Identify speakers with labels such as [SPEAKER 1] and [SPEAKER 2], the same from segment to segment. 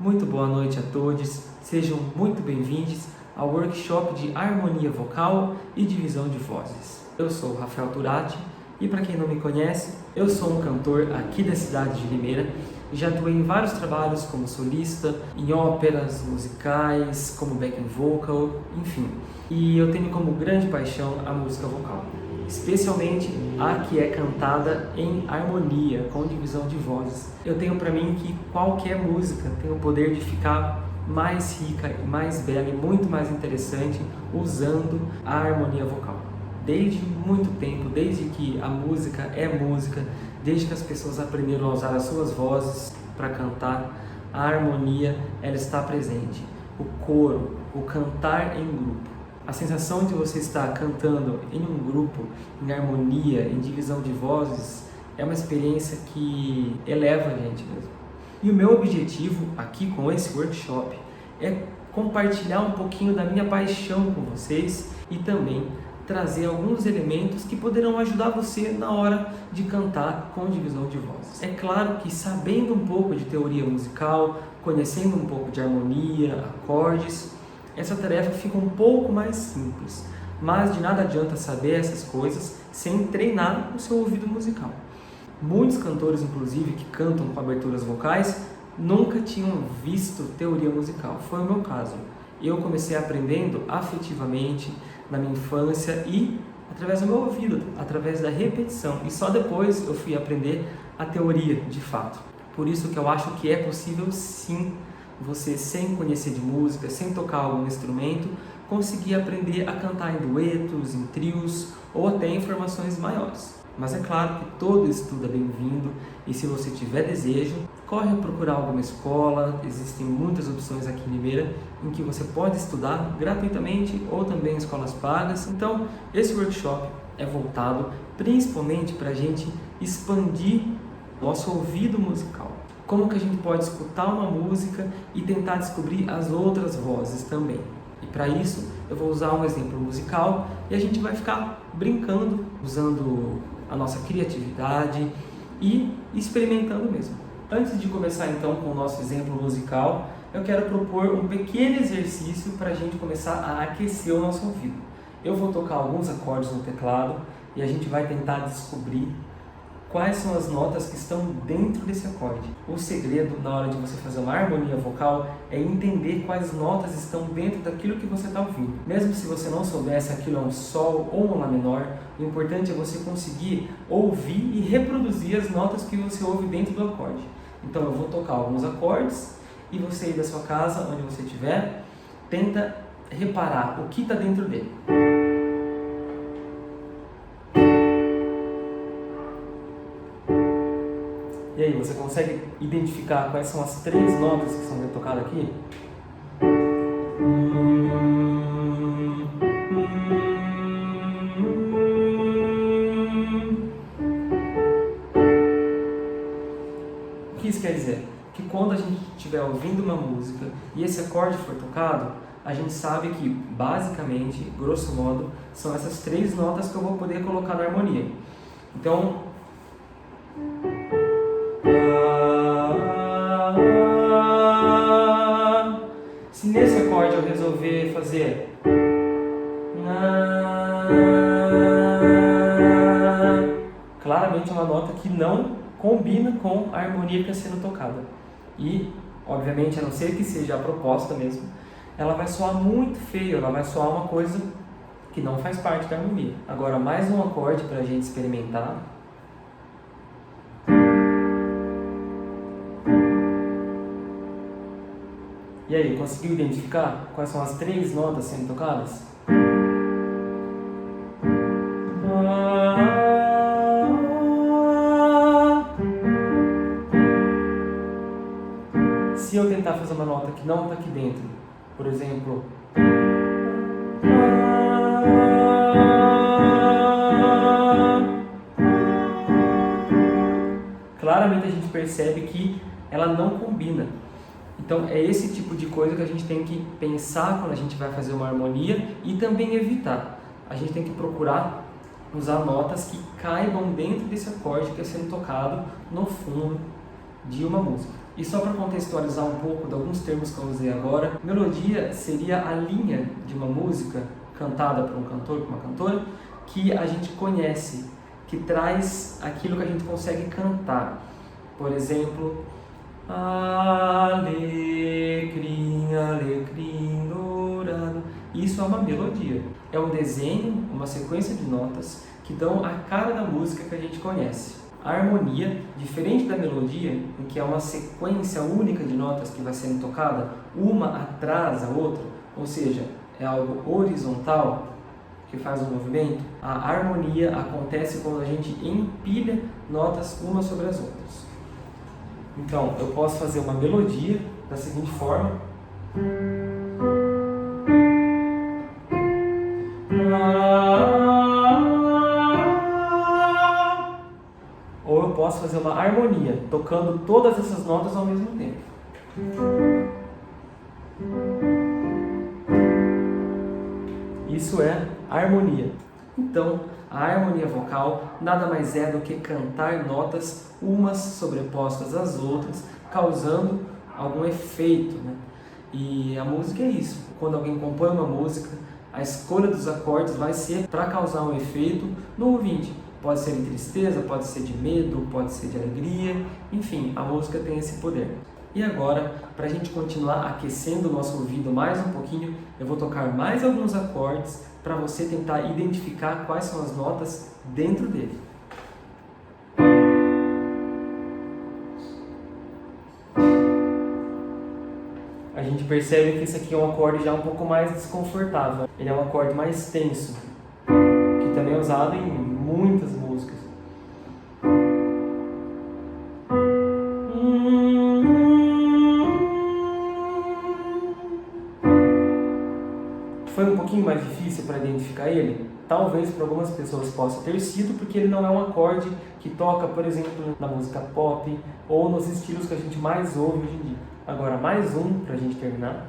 [SPEAKER 1] Muito boa noite a todos, sejam muito bem-vindos ao workshop de harmonia vocal e divisão de vozes. Eu sou o Rafael Turati e, para quem não me conhece, eu sou um cantor aqui da cidade de Limeira e já atuei em vários trabalhos como solista, em óperas, musicais, como backing vocal, enfim. E eu tenho como grande paixão a música vocal, especialmente a que é cantada em harmonia, com divisão de vozes. Eu tenho para mim que qualquer música tem o poder de ficar mais rica, mais bela e muito mais interessante usando a harmonia vocal. Desde muito tempo, desde que a música é música, desde que as pessoas aprenderam a usar as suas vozes para cantar, a harmonia ela está presente. O coro, o cantar em grupo. A sensação de você estar cantando em um grupo, em harmonia, em divisão de vozes, é uma experiência que eleva a gente mesmo. E o meu objetivo aqui com esse workshop é compartilhar um pouquinho da minha paixão com vocês e também trazer alguns elementos que poderão ajudar você na hora de cantar com divisão de vozes. É claro que sabendo um pouco de teoria musical, conhecendo um pouco de harmonia, acordes, essa tarefa fica um pouco mais simples, mas de nada adianta saber essas coisas sem treinar o seu ouvido musical. Muitos cantores, inclusive, que cantam com aberturas vocais, nunca tinham visto teoria musical. Foi o meu caso. Eu comecei aprendendo afetivamente na minha infância e através do meu ouvido, através da repetição. E só depois eu fui aprender a teoria de fato. Por isso que eu acho que é possível sim você, sem conhecer de música, sem tocar algum instrumento, conseguir aprender a cantar em duetos, em trios ou até em formações maiores. Mas é claro que todo estudo é bem-vindo e se você tiver desejo, corre a procurar alguma escola. Existem muitas opções aqui em Limeira em que você pode estudar gratuitamente ou também em escolas pagas. Então, esse workshop é voltado principalmente para a gente expandir nosso ouvido musical. Como que a gente pode escutar uma música e tentar descobrir as outras vozes também. E para isso, eu vou usar um exemplo musical e a gente vai ficar brincando, usando a nossa criatividade e experimentando mesmo. Antes de começar então com o nosso exemplo musical, eu quero propor um pequeno exercício para a gente começar a aquecer o nosso ouvido. Eu vou tocar alguns acordes no teclado e a gente vai tentar descobrir quais são as notas que estão dentro desse acorde. O segredo na hora de você fazer uma harmonia vocal é entender quais notas estão dentro daquilo que você está ouvindo. Mesmo se você não souber se aquilo é um sol ou um lá menor, o importante é você conseguir ouvir e reproduzir as notas que você ouve dentro do acorde. Então eu vou tocar alguns acordes e você aí da sua casa, onde você estiver, tenta reparar o que está dentro dele. E aí, você consegue identificar quais são as três notas que são tocadas aqui? O que isso quer dizer? Que quando a gente estiver ouvindo uma música e esse acorde for tocado, a gente sabe que, basicamente, grosso modo, são essas três notas que eu vou poder colocar na harmonia. Então, se nesse acorde eu resolver fazer claramente é uma nota que não combina com a harmonia que está sendo tocada. E, obviamente, a não ser que seja a proposta mesmo, ela vai soar muito feio, ela vai soar uma coisa que não faz parte da harmonia. Agora, mais um acorde para a gente experimentar. E aí, conseguiu identificar quais são as três notas sendo tocadas? Se eu tentar fazer uma nota que não está aqui dentro, por exemplo, claramente a gente percebe que ela não combina. Então é esse tipo de coisa que a gente tem que pensar quando a gente vai fazer uma harmonia e também evitar. A gente tem que procurar usar notas que caibam dentro desse acorde que é sendo tocado no fundo de uma música. E só para contextualizar um pouco de alguns termos que eu usei agora, melodia seria a linha de uma música cantada por um cantor, por uma cantora, que a gente conhece, que traz aquilo que a gente consegue cantar. Por exemplo, alecrim, alecrim dourado. Isso é uma melodia. É um desenho, uma sequência de notas que dão a cara da música que a gente conhece. A harmonia, diferente da melodia, em que é uma sequência única de notas que vai sendo tocada, uma atrás da outra, ou seja, é algo horizontal, que faz um movimento, a harmonia acontece quando a gente empilha notas umas sobre as outras. Então, eu posso fazer uma melodia da seguinte forma. Ou eu posso fazer uma harmonia, tocando todas essas notas ao mesmo tempo. Isso é harmonia. Então, a harmonia vocal nada mais é do que cantar notas umas sobrepostas às outras, causando algum efeito, né? E a música é isso. Quando alguém compõe uma música, a escolha dos acordes vai ser para causar um efeito no ouvinte. Pode ser de tristeza, pode ser de medo, pode ser de alegria, enfim, a música tem esse poder. E agora, para a gente continuar aquecendo o nosso ouvido mais um pouquinho, eu vou tocar mais alguns acordes para você tentar identificar quais são as notas dentro dele. A gente percebe que esse aqui é um acorde já um pouco mais desconfortável. Ele é um acorde mais tenso, que também é usado em muitas músicas. Foi um pouquinho mais difícil para identificar ele? Talvez para algumas pessoas possa ter sido, porque ele não é um acorde que toca, por exemplo, na música pop ou nos estilos que a gente mais ouve hoje em dia. Agora, mais um para a gente terminar.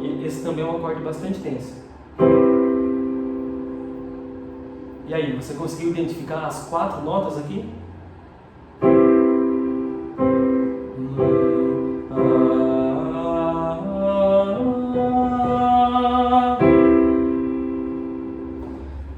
[SPEAKER 1] E esse também é um acorde bastante tenso. E aí, você conseguiu identificar as 4 notas aqui?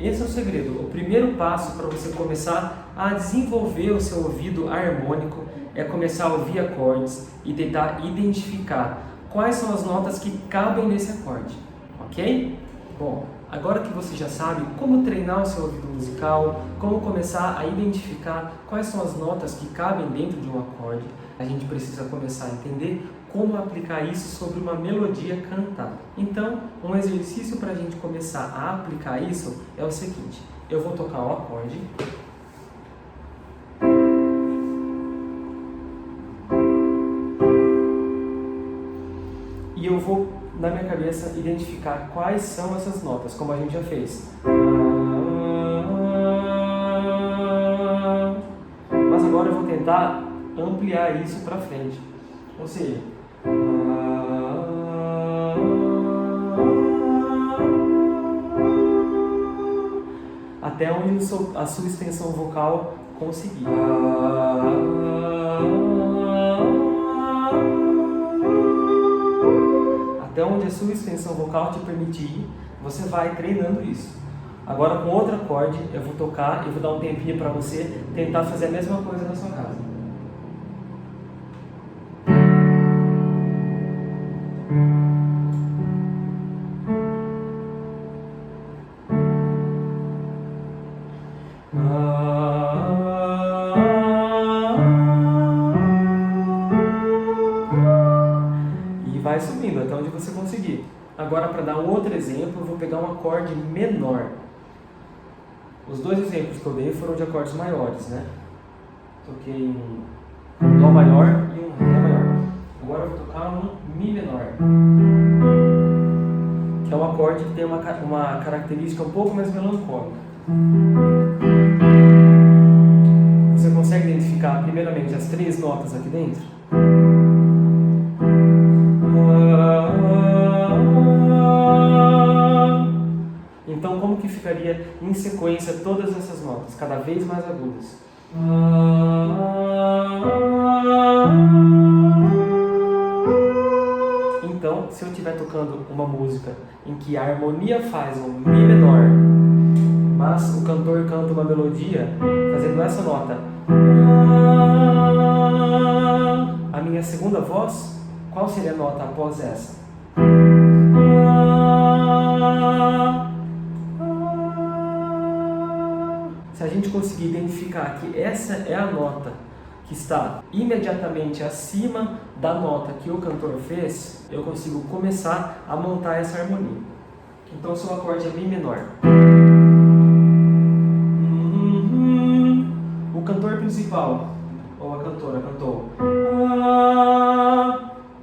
[SPEAKER 1] Esse é o segredo. O primeiro passo para você começar a desenvolver o seu ouvido harmônico é começar a ouvir acordes e tentar identificar quais são as notas que cabem nesse acorde, ok? Bom, agora que você já sabe como treinar o seu ouvido musical, como começar a identificar quais são as notas que cabem dentro de um acorde, a gente precisa começar a entender como aplicar isso sobre uma melodia cantada. Então, um exercício para a gente começar a aplicar isso é o seguinte: eu vou tocar um acorde. E eu vou, na minha cabeça, identificar quais são essas notas, como a gente já fez. Mas agora eu vou tentar ampliar isso para frente. Ou seja, até onde a sua extensão vocal conseguir. Até onde a sua extensão vocal te permitir, você vai treinando isso. Agora, com outro acorde, eu vou tocar e vou dar um tempinho para você tentar fazer a mesma coisa na sua casa. E vai subindo até onde você conseguir. Agora, para dar um outro exemplo, eu vou pegar um acorde menor. Os dois exemplos que eu dei foram de acordes maiores, né? Toquei um Dó maior e um Ré maior. Agora eu vou tocar um Mi menor, que é um acorde que tem uma característica um pouco mais melancólica. Você consegue identificar primeiramente as 3 notas aqui dentro? que ficaria em sequência todas essas notas, cada vez mais agudas. Então, se eu estiver tocando uma música em que a harmonia faz um Mi menor, mas o cantor canta uma melodia fazendo essa nota, a minha segunda voz, qual seria a nota após essa? Se a gente conseguir identificar que essa é a nota que está imediatamente acima da nota que o cantor fez, eu consigo começar a montar essa harmonia. Então, se o acorde é Mi menor, o cantor principal, ou a cantora, cantou,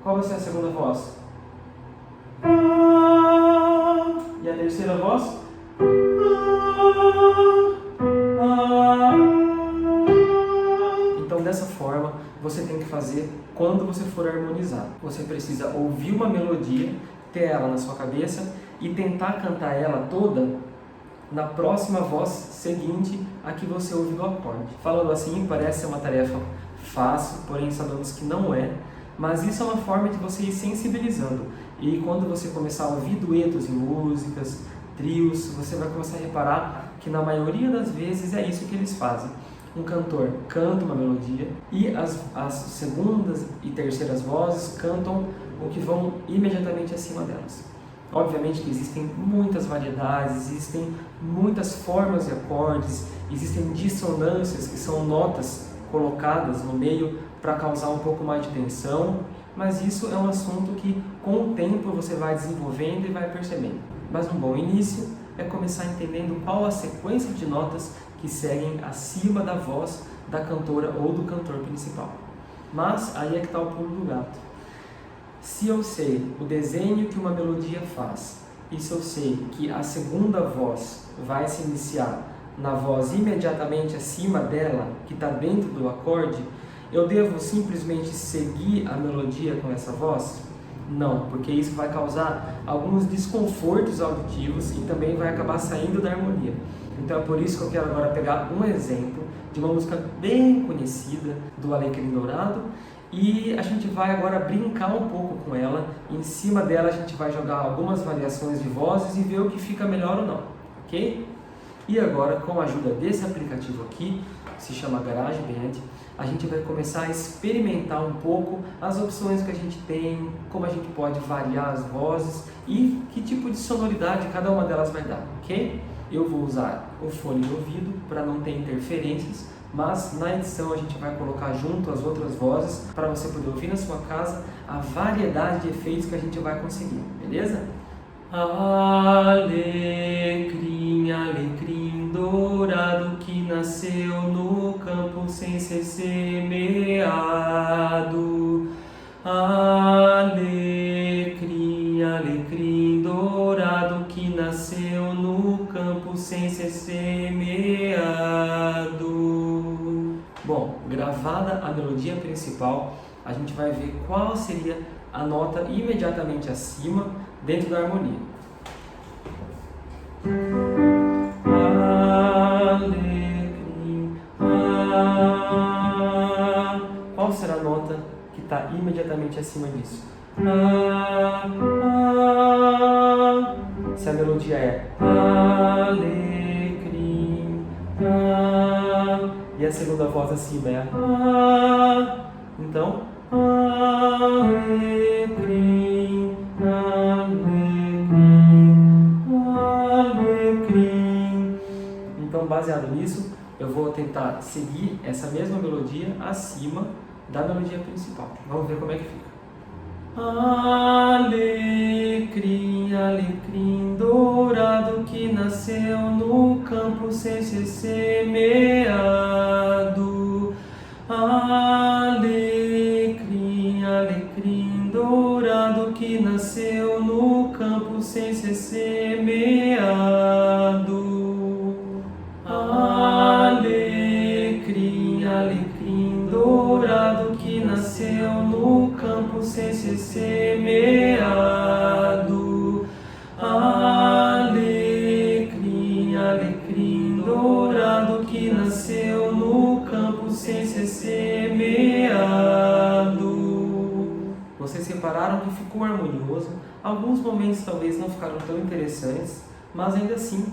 [SPEAKER 1] qual vai ser a segunda voz? E a terceira voz? Então, dessa forma, você tem que fazer quando você for harmonizar. Você precisa ouvir uma melodia, ter ela na sua cabeça e tentar cantar ela toda na próxima voz seguinte a que você ouve do acorde. Falando assim, parece ser uma tarefa fácil, porém sabemos que não é, mas isso é uma forma de você ir sensibilizando. E quando você começar a ouvir duetos em músicas, trios, você vai começar a reparar que na maioria das vezes é isso que eles fazem. Um cantor canta uma melodia e as segundas e terceiras vozes cantam o que vão imediatamente acima delas. Obviamente que existem muitas variedades, existem muitas formas de acordes, existem dissonâncias, que são notas colocadas no meio para causar um pouco mais de tensão, mas isso é um assunto que com o tempo você vai desenvolvendo e vai percebendo. Mas um bom início é começar entendendo qual a sequência de notas que seguem acima da voz da cantora ou do cantor principal. Mas aí é que está o pulo do gato. Se eu sei o desenho que uma melodia faz, e se eu sei que a segunda voz vai se iniciar na voz imediatamente acima dela, que está dentro do acorde, eu devo simplesmente seguir a melodia com essa voz? Não, porque isso vai causar alguns desconfortos auditivos e também vai acabar saindo da harmonia. Então é por isso que eu quero agora pegar um exemplo de uma música bem conhecida do Alecrim Dourado e a gente vai agora brincar um pouco com ela. Em cima dela a gente vai jogar algumas variações de vozes e ver o que fica melhor ou não, ok? E agora, com a ajuda desse aplicativo aqui, que se chama GarageBand, a gente vai começar a experimentar um pouco as opções que a gente tem, como a gente pode variar as vozes e que tipo de sonoridade cada uma delas vai dar, ok? Eu vou usar o fone de ouvido para não ter interferências, mas na edição a gente vai colocar junto as outras vozes para você poder ouvir na sua casa a variedade de efeitos que a gente vai conseguir, beleza? Alecrim, alecrim dourado que nasceu no campo sem ser semeado. Alecrim, alecrim dourado que nasceu no campo sem ser semeado. Bom, gravada a melodia principal, a gente vai ver qual seria a nota imediatamente acima dentro da harmonia. Alecrim, qual será a nota que está imediatamente acima disso? Se a melodia é alecrim, e a segunda voz acima é então alecrim, alecrim. Então, baseado nisso, eu vou tentar seguir essa mesma melodia acima da melodia principal. Vamos ver como é que fica. Alecrim, alecrim dourado que nasceu no campo sem ser semeado. Alecrim, alecrim dourado que nasceu no campo sem ser semeado. Alecrim, alecrim dourado que nasceu no campo sem ser semeado. Alecrim, Alguns momentos talvez não ficaram tão interessantes, mas ainda assim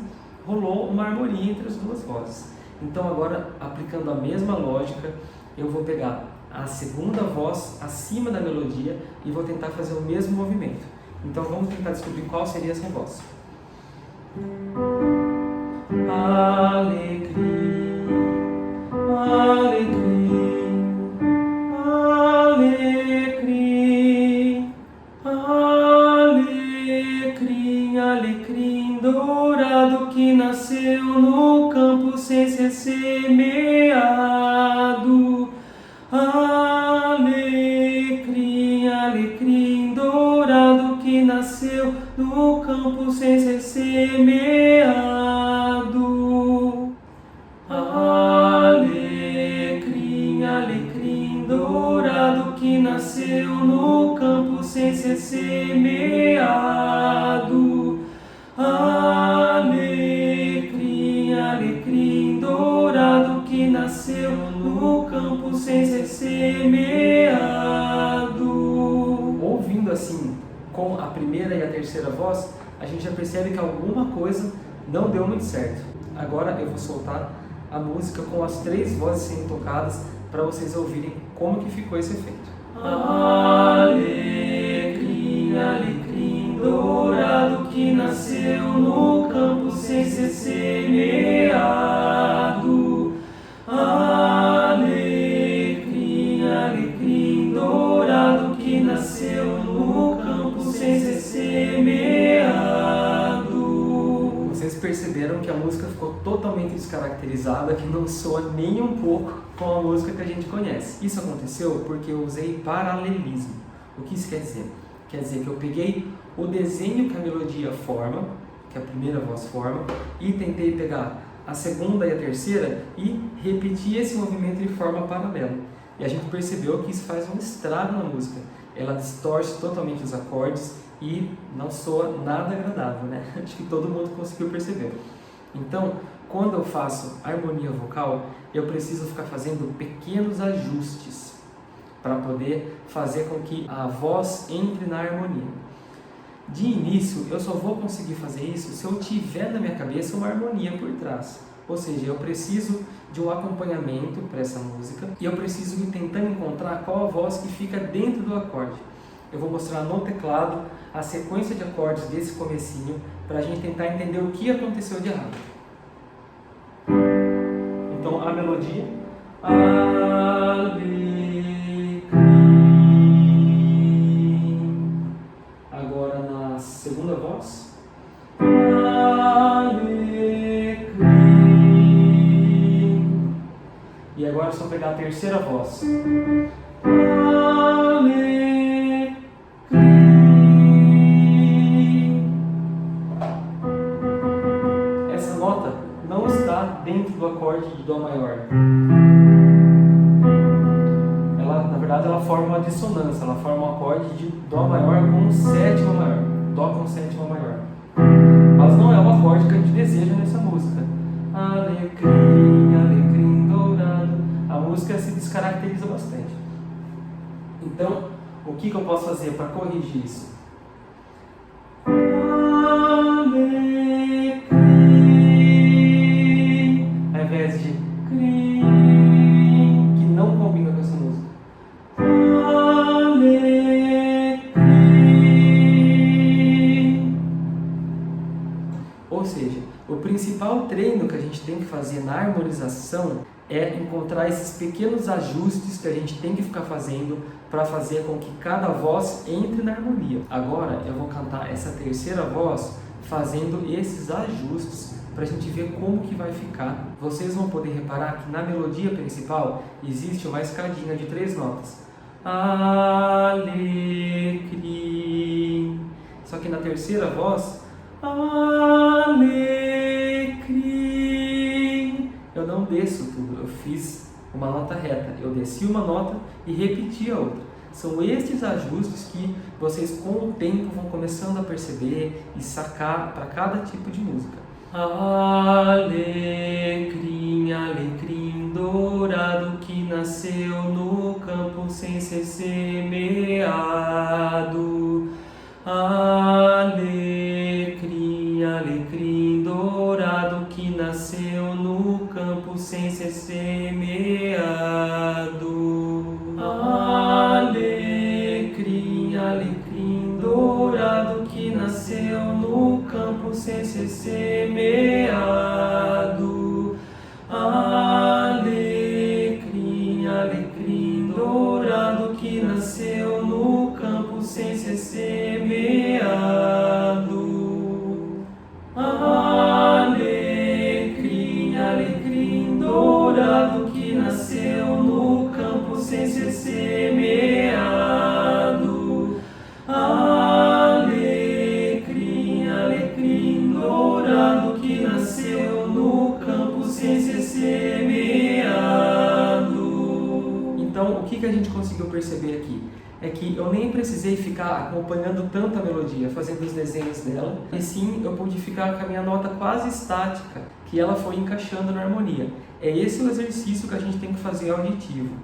[SPEAKER 1] rolou uma harmonia entre as duas vozes. Então agora, aplicando a mesma lógica, eu vou pegar a segunda voz acima da melodia e vou tentar fazer o mesmo movimento. Então vamos tentar descobrir qual seria essa voz. Alecrim, alecrim, alecrim, alecrim, alecrim dourado que nasceu no campo sem ser semeado. Alecrim, alecrim dourado que nasceu no campo sem ser semeado. Alecrim, alecrim dourado que nasceu no campo sem ser semeado. Alecrim, alecrim dourado que nasceu no campo sem ser semeado. Ouvindo assim, com a primeira e a terceira voz, a gente já percebe que alguma coisa não deu muito certo. Agora eu vou soltar a música com as três vozes sendo tocadas para vocês ouvirem como que ficou esse efeito. Alecrim, alecrim dourado que nasceu no campo sem ser semeado. Alecrim, alecrim dourado que nasceu no campo sem ser semeado. Vocês perceberam que a música ficou totalmente descaracterizada, que não soa nem um pouco com a música que a gente conhece. Isso aconteceu porque eu usei paralelismo. O que isso quer dizer? Quer dizer que eu peguei o desenho que a melodia forma, que a primeira voz forma, e tentei pegar a segunda e a terceira e repetir esse movimento de forma paralela. E a gente percebeu que isso faz um estrago na música. Ela distorce totalmente os acordes e não soa nada agradável, né? Acho que todo mundo conseguiu perceber. Então, quando eu faço harmonia vocal, eu preciso ficar fazendo pequenos ajustes para poder fazer com que a voz entre na harmonia. De início, eu só vou conseguir fazer isso se eu tiver na minha cabeça uma harmonia por trás. Ou seja, eu preciso de um acompanhamento para essa música e eu preciso ir tentando encontrar qual a voz que fica dentro do acorde. Eu vou mostrar no teclado a sequência de acordes desse comecinho para a gente tentar entender o que aconteceu de errado. Então, a melodia... Agora na segunda voz. E agora é só pegar a terceira voz. Essa nota não está dentro do acorde de Dó maior. Na verdade, ela forma uma dissonância, ela forma um acorde de Dó maior com sétima maior. Dó com sétima maior. Mas não é o acorde que a gente deseja nessa música. Alecrim, alecrim dourado. A música se descaracteriza bastante. Então, o que eu posso fazer para corrigir isso? Alecrim, ao invés de crim, que não combina com essa música. Alecrim. Ou seja, o principal treino que a gente tem que fazer na harmonização é encontrar esses pequenos ajustes que a gente tem que ficar fazendo para fazer com que cada voz entre na harmonia. Agora eu vou cantar essa terceira voz fazendo esses ajustes para a gente ver como que vai ficar. Vocês vão poder reparar que na melodia principal existe uma escadinha de 3 notas. Alecrim. Só que na terceira voz, alecrim, eu não desço tudo, eu fiz uma nota reta, eu desci uma nota e repeti a outra. São estes ajustes que vocês com o tempo vão começando a perceber e sacar para cada tipo de música. Alecrim, alecrim dourado que nasceu no campo sem ser semeado. Alecrim, alecrim dourado que nasceu no campo sem ser semeado. Alecrim, alecrim dourado que nasceu no campo sem ser semeado. Alecrim, alecrim dourado que nasceu no campo sem ser semeado. Alecrim, alecrim dourado que nasceu no campo sem ser semeado. Alecrim, alecrim dourado que nasceu no campo sem ser semeado. Então, o que a gente conseguiu perceber aqui? É que eu nem precisei ficar acompanhando tanto a melodia, fazendo os desenhos dela, e sim eu pude ficar com a minha nota quase estática, que ela foi encaixando na harmonia. É esse o exercício que a gente tem que fazer auditivo.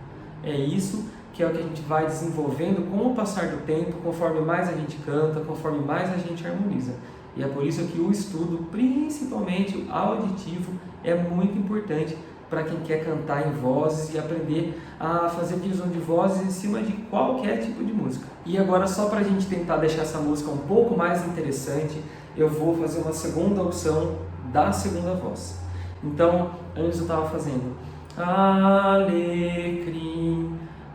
[SPEAKER 1] É isso que é o que a gente vai desenvolvendo com o passar do tempo, conforme mais a gente canta, conforme mais a gente harmoniza. E é por isso que o estudo, principalmente o auditivo, é muito importante para quem quer cantar em vozes e aprender a fazer divisão de vozes em cima de qualquer tipo de música. E agora, só para a gente tentar deixar essa música um pouco mais interessante, eu vou fazer uma segunda opção da segunda voz. Então, antes eu estava fazendo alecrim,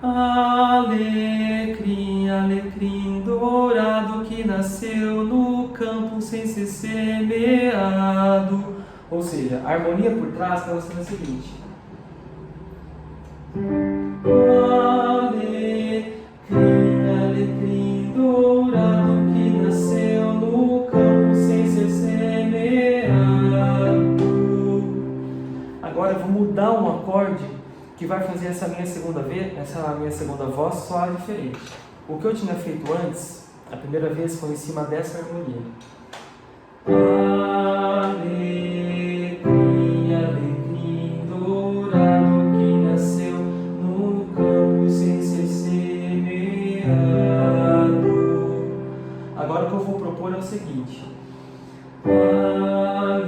[SPEAKER 1] alecrim, alecrim dourado que nasceu no campo sem ser semeado. Ou seja, a harmonia por trás está sendo a seguinte. Alecrim, alecrim dourado que nasceu no campo sem ser semeado. Agora eu vou mudar um acorde que vai fazer essa minha segunda voz soar diferente. O que eu tinha feito antes, a primeira vez foi em cima dessa harmonia. Alecrim, alecrim dourado que nasceu no campo sem ser semeado. Agora o que eu vou propor é o seguinte. Alecrim,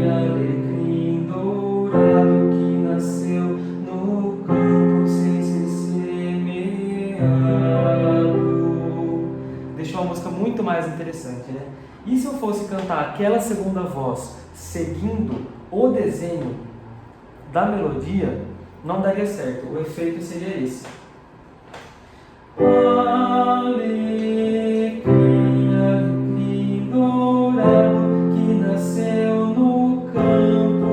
[SPEAKER 1] alecrim dourado que nasceu no campo sem ser semeado. Deixou a música muito mais interessante, né? E se eu fosse cantar aquela segunda voz seguindo o desenho da melodia, não daria certo. O efeito seria esse. Alecrim, alecrim dourado que nasceu no campo.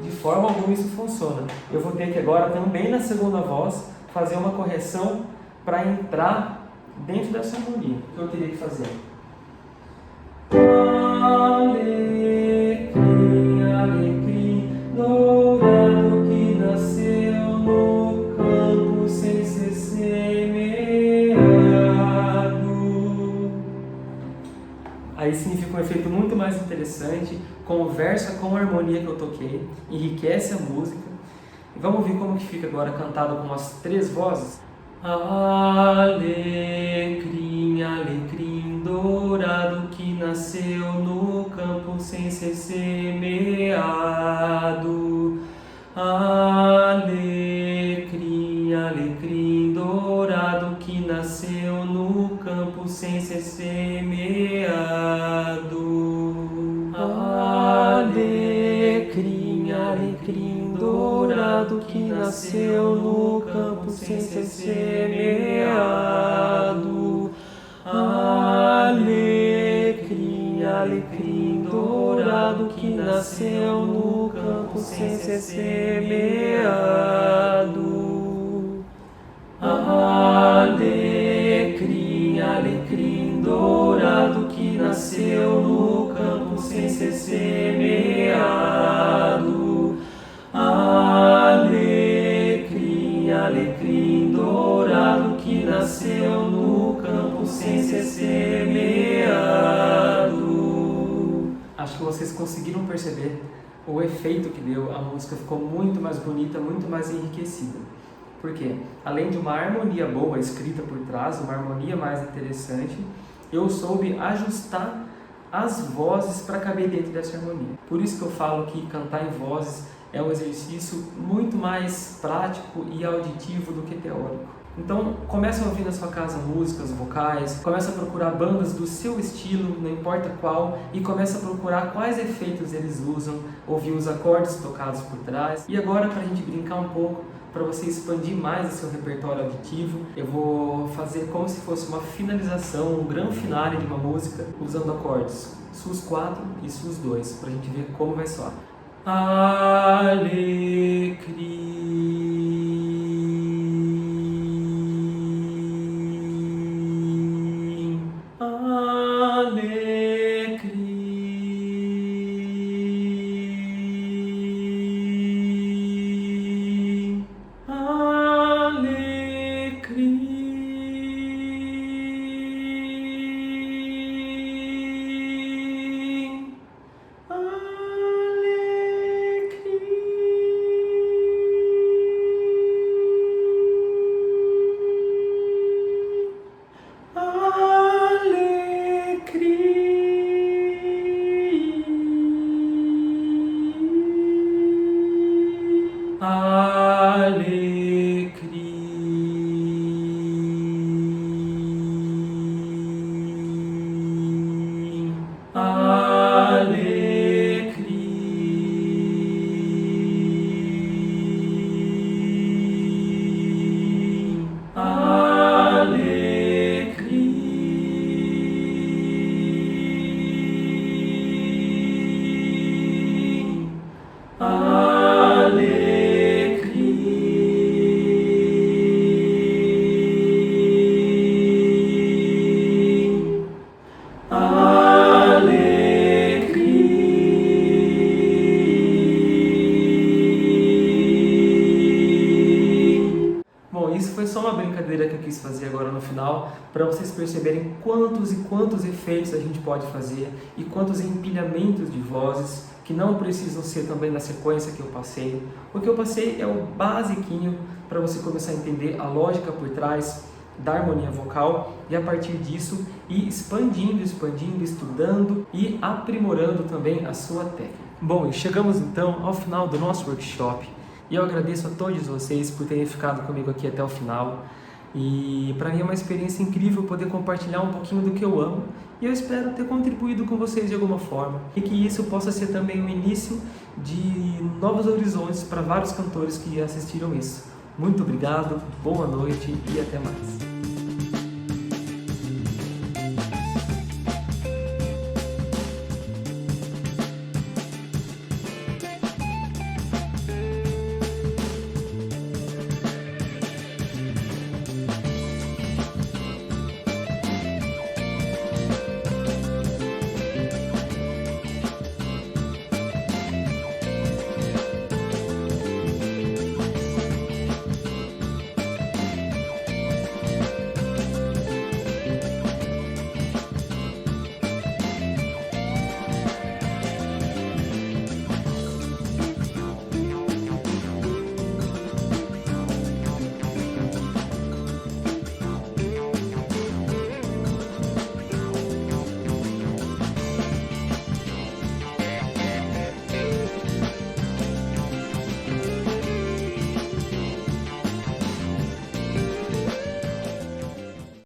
[SPEAKER 1] De forma alguma isso funciona. Eu vou ter que agora, também na segunda voz, fazer uma correção para entrar dentro dessa harmonia. O que eu teria que fazer? Alecrim, alecrim dourado que nasceu no campo sem ser semeado. Aí sim fica um efeito muito mais interessante, conversa com a harmonia que eu toquei, enriquece a música. E vamos ver como que fica agora cantado com as três vozes. Alecrim, alecrim dourado que nasceu no campo sem ser semeado. Alecrim, alecrim dourado que nasceu no campo sem ser semeado. Alecrim, alecrim dourado que nasceu no campo sem ser semeado. Alecrim, alecrim dourado que nasceu no campo sem ser semeado. Alecrim, alecrim dourado que nasceu no campo sem ser semeado. Alecrim, alecrim dourado que nasceu no campo sem ser semeado. Acho que vocês conseguiram perceber o efeito que deu. A música ficou muito mais bonita, muito mais enriquecida. Porque além de uma harmonia boa escrita por trás, uma harmonia mais interessante, eu soube ajustar as vozes para caber dentro dessa harmonia. Por isso que eu falo que cantar em vozes é um exercício muito mais prático e auditivo do que teórico. Então, começa a ouvir na sua casa músicas vocais, começa a procurar bandas do seu estilo, não importa qual, e começa a procurar quais efeitos eles usam, ouvir os acordes tocados por trás. E agora, para a gente brincar um pouco, para você expandir mais o seu repertório auditivo, eu vou fazer como se fosse uma finalização, um grande finale de uma música, usando acordes Sus 4 e Sus 2, para a gente ver como vai soar. Alecrim, alecrim, Foi só uma brincadeira que eu quis fazer agora no final, para vocês perceberem quantos e quantos efeitos a gente pode fazer e quantos empilhamentos de vozes que não precisam ser também na sequência que eu passei. O que eu passei é o basiquinho para você começar a entender a lógica por trás da harmonia vocal e a partir disso ir expandindo, estudando e aprimorando também a sua técnica. Bom, e chegamos então ao final do nosso workshop. E eu agradeço a todos vocês por terem ficado comigo aqui até o final. E para mim é uma experiência incrível poder compartilhar um pouquinho do que eu amo. E eu espero ter contribuído com vocês de alguma forma. E que isso possa ser também o início de novos horizontes para vários cantores que assistiram isso. Muito obrigado, boa noite e até mais.